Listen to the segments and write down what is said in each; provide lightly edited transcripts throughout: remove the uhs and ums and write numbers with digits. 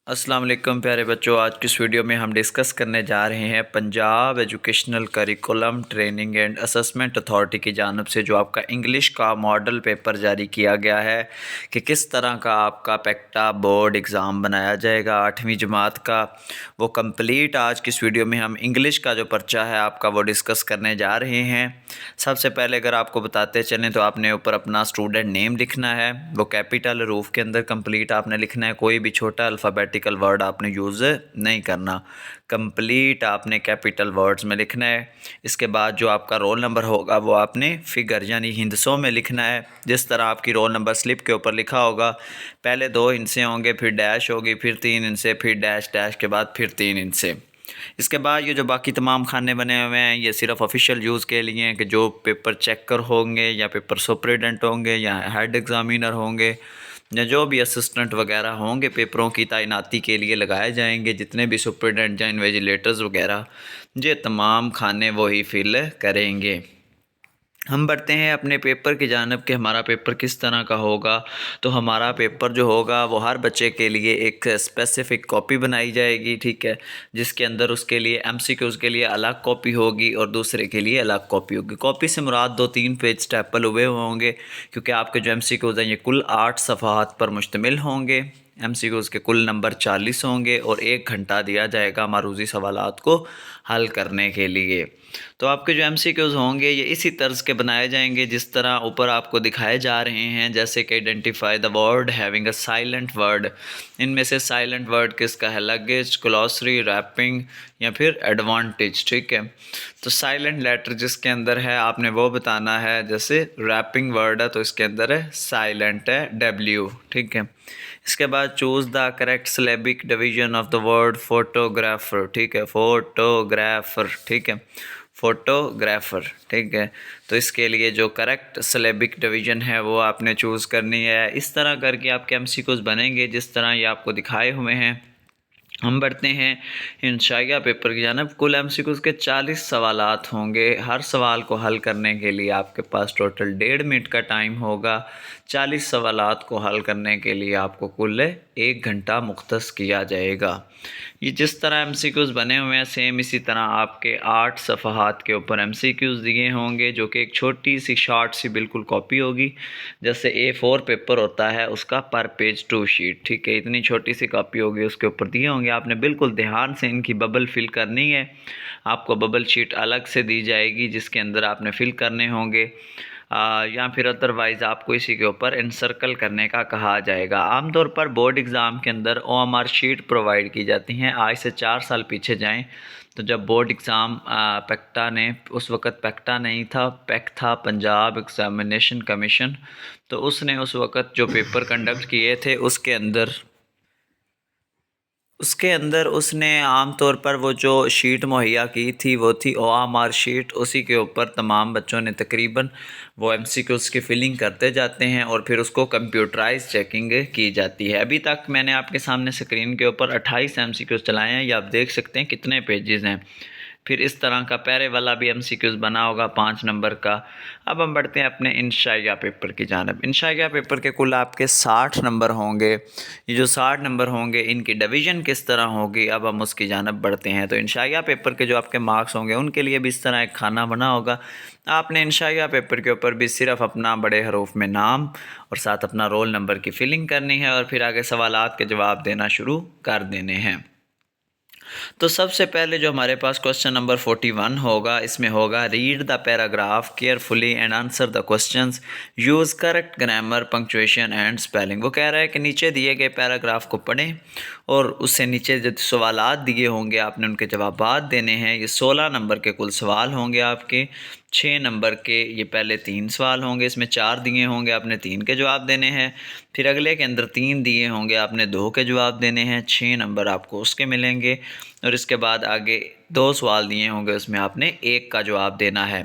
अस्सलाम वालेकुम प्यारे बच्चों। आज की इस वीडियो में हम डिस्कस करने जा रहे हैं Punjab educational curriculum training and assessment authority की जानिब से जो आपका इंग्लिश का मॉडल पेपर जारी किया गया है कि किस तरह का आपका पेक्टा बोर्ड एग्ज़ाम बनाया जाएगा 8वीं जमात का। वो कंप्लीट आज की इस वीडियो में हम इंग्लिश का जो पर्चा है आपका वो डिस्कस करने जा रहे हैं। सबसे पहले अगर आपको बताते चलें तो आपने ऊपर अपना स्टूडेंट नेम लिखना है, वो कैपिटल रूफ के अंदर कंप्लीट आपने लिखना है, कोई भी छोटा अल्फ़ाबेटिकल वर्ड आपने यूज़ नहीं करना, कंप्लीट आपने कैपिटल वर्ड्स में लिखना है। इसके बाद जो आपका रोल नंबर होगा वो आपने फिगर यानी हिंदसों में लिखना है, जिस तरह आपकी रोल नंबर स्लिप के ऊपर लिखा होगा। पहले 2 हिंसे होंगे, फिर डैश होगी, फिर 3 हिंसे, फिर डैश डैश के बाद फिर 3 हिंसे। इसके बाद ये जो बाकी तमाम खाने बने हुए हैं ये सिर्फ ऑफिशियल यूज़ के लिए हैं कि जो पेपर चेकर होंगे या पेपर सुपरिटेंडेंट होंगे या हेड एग्ज़ामिनर होंगे या जो भी असिस्टेंट वगैरह होंगे पेपरों की तैनाती के लिए लगाए जाएंगे, जितने भी सुपरिटेंडेंट या इन्विजिलेटर्स वगैरह, ये तमाम खाने वही फिल करेंगे। हम बढ़ते हैं अपने पेपर की जानिब कि हमारा पेपर किस तरह का होगा। तो हमारा पेपर जो होगा वो हर बच्चे के लिए एक स्पेसिफ़िक कॉपी बनाई जाएगी, ठीक है, जिसके अंदर उसके लिए एमसीक्यूज़ के लिए अलग कॉपी होगी और दूसरे के लिए अलग कॉपी होगी। कॉपी से मुराद 2-3 पेज स्टेपल हुए होंगे, क्योंकि आपके जो एमसीक्यूज़ हैं ये कुल 8 सफ़हात पर मुश्तमिल होंगे। एमसीक्यूज़ के कुल नंबर 40 होंगे और 1 घंटा दिया जाएगा मारूज़ी सवालात को हल करने के लिए। तो आपके जो एमसीक्यूज़ होंगे ये इसी तर्ज के बनाए जाएंगे जिस तरह ऊपर आपको दिखाए जा रहे हैं, जैसे कि identify the word having a silent word. इनमें से साइलेंट वर्ड किसका है? लगेज, ग्लॉसरी, रैपिंग या फिर एडवांटेज, ठीक है। तो साइलेंट लेटर जिसके अंदर है आपने वो बताना है, जैसे रैपिंग वर्ड है तो इसके अंदर है साइलेंट है डब्ल्यू, ठीक है। इसके बाद choose the correct syllabic division of the word photographer, ठीक है, फोटोग्राफर, ठीक है, फोटोग्राफर, ठीक है। तो इसके लिए जो करेक्ट सिलेबिक डिवीज़न है वो आपने चूज़ करनी है। इस तरह करके आपके एमसीक्यूज़ बनेंगे जिस तरह ये आपको दिखाए हुए हैं। हम बढ़ते हैं इंशाइया पेपर की जानिब। कुल एमसीक्यूज़ के 40 सवालात होंगे। हर सवाल को हल करने के लिए आपके पास टोटल 1.5 मिनट का टाइम होगा। 40 सवालात को हल करने के लिए आपको कुल 1 घंटा मुख्तस किया जाएगा। ये जिस तरह एमसीक्यूज़ बने हुए हैं सेम इसी तरह आपके 8 सफ़हात के ऊपर एमसीक्यूज़ दिए होंगे, जो कि एक छोटी सी शॉर्ट सी बिल्कुल कॉपी होगी, जैसे A4 पेपर होता है उसका पर पेज 2 शीट, ठीक है, इतनी छोटी सी कॉपी होगी, उसके ऊपर दिए होंगे। आपने बिल्कुल ध्यान से इनकी बबल फिल करनी है। आपको बबल शीट अलग से दी जाएगी जिसके अंदर आपने फिल करने होंगे, या फिर अदरवाइज़ आपको इसी के ऊपर इनसर्कल करने का कहा जाएगा। आमतौर पर बोर्ड एग्ज़ाम के अंदर OMR शीट प्रोवाइड की जाती हैं। आज से 4 साल पीछे जाएं तो जब बोर्ड एग्ज़ाम पेक्टा ने, उस वक़्त पेक्टा नहीं था, पेक था, पंजाब एग्ज़ामिनेशन कमीशन, तो उसने उस वक़्त जो पेपर कंडक्ट किए थे उसके अंदर उसने आम तौर पर वो जो शीट मुहैया की थी वो थी OMR शीट। उसी के ऊपर तमाम बच्चों ने तकरीबन वो एमसीक्यूज़ की फ़िलिंग करते जाते हैं और फिर उसको कंप्यूटराइज चेकिंग की जाती है। अभी तक मैंने आपके सामने स्क्रीन के ऊपर 28 एमसीक्यूज़ चलाए हैं, ये आप देख सकते हैं कितने पेजेज़ हैं। फिर इस तरह का पैरे वाला भी एमसीक्यूज़ बना होगा 5 नंबर का। अब हम बढ़ते हैं अपने इंशाइया पेपर की जानिब। इंशाइया पेपर के कुल आपके 60 नंबर होंगे। ये जो 60 नंबर होंगे इनकी डिवीज़न किस तरह होगी, अब हम उसकी जानिब बढ़ते हैं। तो इंशाइया पेपर के जो आपके मार्क्स होंगे उनके लिए भी इस तरह एक खाना बना होगा। आपने इंशाइया पेपर के ऊपर भी सिर्फ अपना बड़े हरूफ में नाम और साथ अपना रोल नंबर की फिलिंग करनी है और फिर आगे सवालात के जवाब देना शुरू कर देने हैं। तो सबसे पहले जो हमारे पास क्वेश्चन नंबर 41 होगा, इसमें होगा read the paragraph carefully and answer the questions, use correct grammar, punctuation and spelling. वो कह रहा है कि नीचे दिए गए पैराग्राफ को पढ़ें और उससे नीचे जो सवालात दिए होंगे आपने उनके जवाबात देने हैं। ये 16 नंबर के कुल सवाल होंगे आपके। 6 नंबर के ये पहले 3 सवाल होंगे, इसमें 4 दिए होंगे, आपने 3 के जवाब देने हैं। फिर अगले के अंदर 3 दिए होंगे, आपने 2 के जवाब देने हैं, 6 नंबर आपको उसके मिलेंगे। और इसके बाद आगे 2 सवाल दिए होंगे, उसमें आपने 1 का जवाब देना है।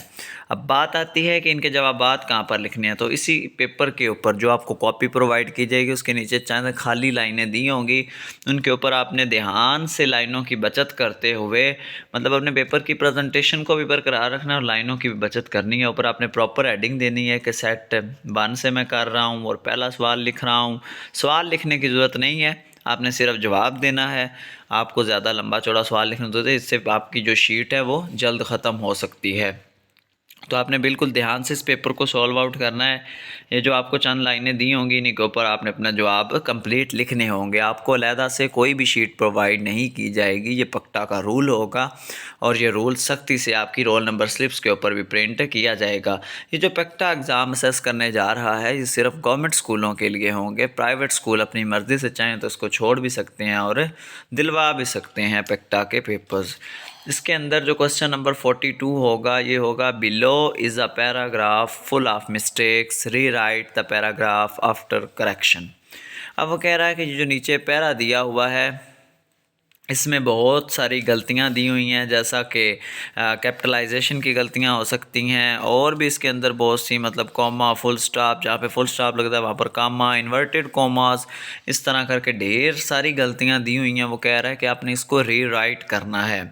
अब बात आती है कि इनके जवाबात कहाँ पर लिखने हैं। तो इसी पेपर के ऊपर जो आपको कॉपी प्रोवाइड की जाएगी उसके नीचे चंद खाली लाइनें दी होंगी, उनके ऊपर आपने ध्यान से लाइनों की बचत करते हुए, मतलब अपने पेपर की प्रेजेंटेशन को भी बरकरार रखना और लाइनों की भी बचत करनी है। ऊपर आपने प्रॉपर हेडिंग देनी है कि सेट 1 से मैं कर रहा हूँ और पहला सवाल लिख रहा हूँ। सवाल लिखने की ज़रूरत नहीं है, आपने सिर्फ जवाब देना है, आपको ज़्यादा लंबा चौड़ा सवाल लिखना होता है, इससे आपकी जो शीट है वो जल्द ख़त्म हो सकती है। तो आपने बिल्कुल ध्यान से इस पेपर को सॉल्व आउट करना है। ये जो आपको चंद लाइनें दी होंगी, इन्हीं के ऊपर आपने अपना जवाब कंप्लीट लिखने होंगे। आपको अलहदा से कोई भी शीट प्रोवाइड नहीं की जाएगी, ये पक्टा का रूल होगा और ये रूल सख्ती से आपकी रोल नंबर स्लिप्स के ऊपर भी प्रिंट किया जाएगा। ये जो पक्टा एग्ज़ाम असेस करने जा रहा है, ये सिर्फ गवर्नमेंट स्कूलों के लिए होंगे। प्राइवेट स्कूल अपनी मर्ज़ी से चाहें तो इसको छोड़ भी सकते हैं और दिलवा भी सकते हैं पक्टा के पेपर्स। इसके अंदर जो क्वेश्चन नंबर 42 होगा, ये होगा below is a paragraph full of mistakes, rewrite the paragraph after correction. अब वो कह रहा है कि ये जो नीचे पैरा दिया हुआ है, इसमें बहुत सारी गलतियां दी हुई हैं, जैसा कि कैपिटलाइजेशन की गलतियां हो सकती हैं, और भी इसके अंदर बहुत सी मतलब कॉमा, फुल स्टॉप, जहाँ पे फुल स्टॉप लगता है वहाँ पर कॉमा, इन्वर्टेड कॉमास, इस तरह करके ढेर सारी गलतियां दी हुई हैं। वो कह रहा है कि आपने इसको रीराइट करना है।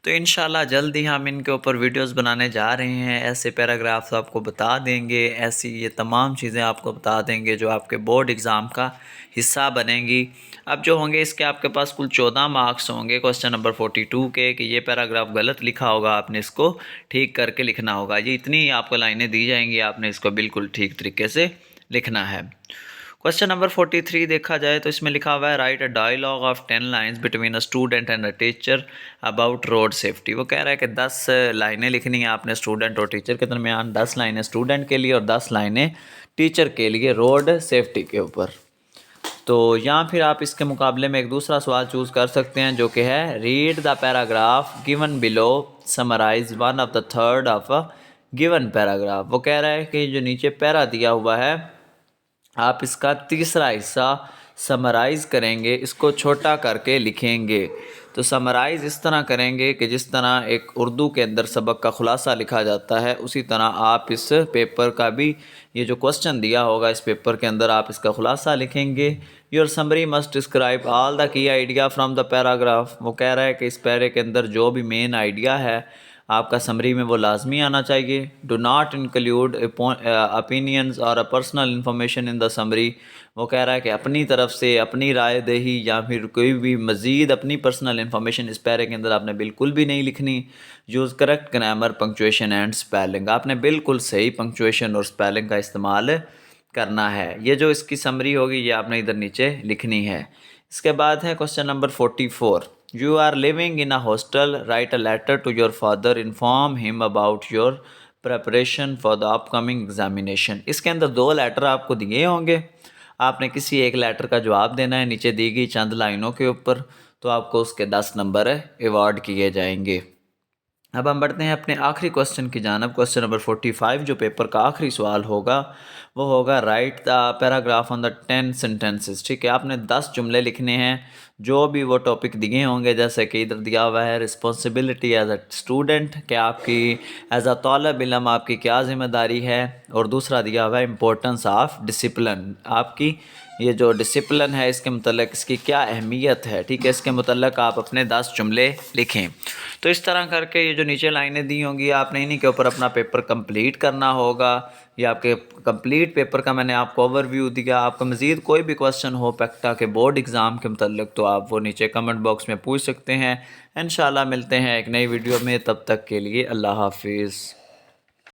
तो इंशाल्लाह जल्द ही हम इनके ऊपर वीडियोस बनाने जा रहे हैं। ऐसे पैराग्राफ्स आपको बता देंगे, ऐसी ये तमाम चीज़ें आपको बता देंगे जो आपके बोर्ड एग्ज़ाम का हिस्सा बनेंगी। अब जो होंगे इसके आपके पास कुल 14 मार्क्स होंगे क्वेश्चन नंबर 42 के, कि ये पैराग्राफ गलत लिखा होगा, आपने इसको ठीक करके लिखना होगा। ये इतनी ही आपको लाइनें दी जाएंगी, आपने इसको बिल्कुल ठीक तरीके से लिखना है। क्वेश्चन नंबर 43 देखा जाए तो इसमें लिखा हुआ है write a dialogue of 10 lines between a student and a teacher about road safety. वो कह रहा है कि 10 लाइनें लिखनी है आपने स्टूडेंट और टीचर के दरमियान। 10 लाइनें स्टूडेंट के लिए और 10 लाइनें टीचर के लिए रोड सेफ्टी के ऊपर। तो या फिर आप इसके मुकाबले में एक दूसरा सवाल चूज़ कर सकते हैं, जो कि है read the paragraph given below, summarise one of the third of a given paragraph. वो कह रहा है कि जो नीचे पैरा दिया हुआ है, आप इसका तीसरा हिस्सा समराइज़ करेंगे, इसको छोटा करके लिखेंगे। तो समराइज़ इस तरह करेंगे कि जिस तरह एक उर्दू के अंदर सबक का खुलासा लिखा जाता है, उसी तरह आप इस पेपर का भी, ये जो क्वेश्चन दिया होगा इस पेपर के अंदर, आप इसका खुलासा लिखेंगे। Your summary must describe all the key idea from the paragraph. वो कह रहा है कि इस पैरे के अंदर जो भी मेन आइडिया है आपका समरी में वो लाजमी आना चाहिए। डो नॉट इंक्लूड ओपिनियंस और personal information in the summary. वो कह रहा है कि अपनी तरफ से अपनी राय दही या फिर कोई भी मज़ीद अपनी पर्सनल इंफॉर्मेशन इस पैरे के अंदर आपने बिल्कुल भी नहीं लिखनी। Use correct grammar, punctuation and spelling. आपने बिल्कुल सही पंक्चुएशन और स्पेलिंग का इस्तेमाल करना है। ये जो इसकी समरी होगी ये आपने इधर नीचे लिखनी है। इसके बाद है question number 44। You are living in a hostel. Write a letter to your father. Inform him about your preparation for the upcoming examination. इसके अंदर 2 लेटर आपको दिए होंगे, आपने किसी एक लेटर का जवाब देना है नीचे दी गई चंद लाइनों के ऊपर। तो आपको उसके 10 नंबर अवार्ड किए जाएंगे। अब हम बढ़ते हैं अपने आखिरी क्वेश्चन की जानब। क्वेश्चन नंबर 45 जो पेपर का आखिरी सवाल होगा वो होगा right the paragraph on the 10 sentences. ठीक है, आपने 10 जुमले लिखने हैं जो भी वो टॉपिक दिए होंगे, जैसे कि इधर दिया हुआ है रिस्पॉन्सिबिलिटी एज अ स्टूडेंट, कि आपकी एज अ तालिब इल्म आपकी क्या ज़िम्मेदारी है, और दूसरा दिया हुआ है इम्पोर्टेंस ऑफ डिसिप्लिन, आपकी ये जो डिसिप्लिन है इसके मतलब इसकी क्या अहमियत है। ठीक है, इसके मतलब आप अपने 10 जुमले लिखें। तो इस तरह करके ये जो नीचे लाइनें दी होंगी आपने इन्हीं के ऊपर अपना पेपर कंप्लीट करना होगा। ये आपके कंप्लीट पेपर का मैंने आपको ओवरव्यू दिया। आपका मज़ीद कोई भी क्वेश्चन हो पेक्टा के बोर्ड एग्ज़ाम के मतलब तो आप वो नीचे कमेंट बॉक्स में पूछ सकते हैं। इंशाल्लाह मिलते हैं एक नई वीडियो में, तब तक के लिए अल्लाह हाफिज़।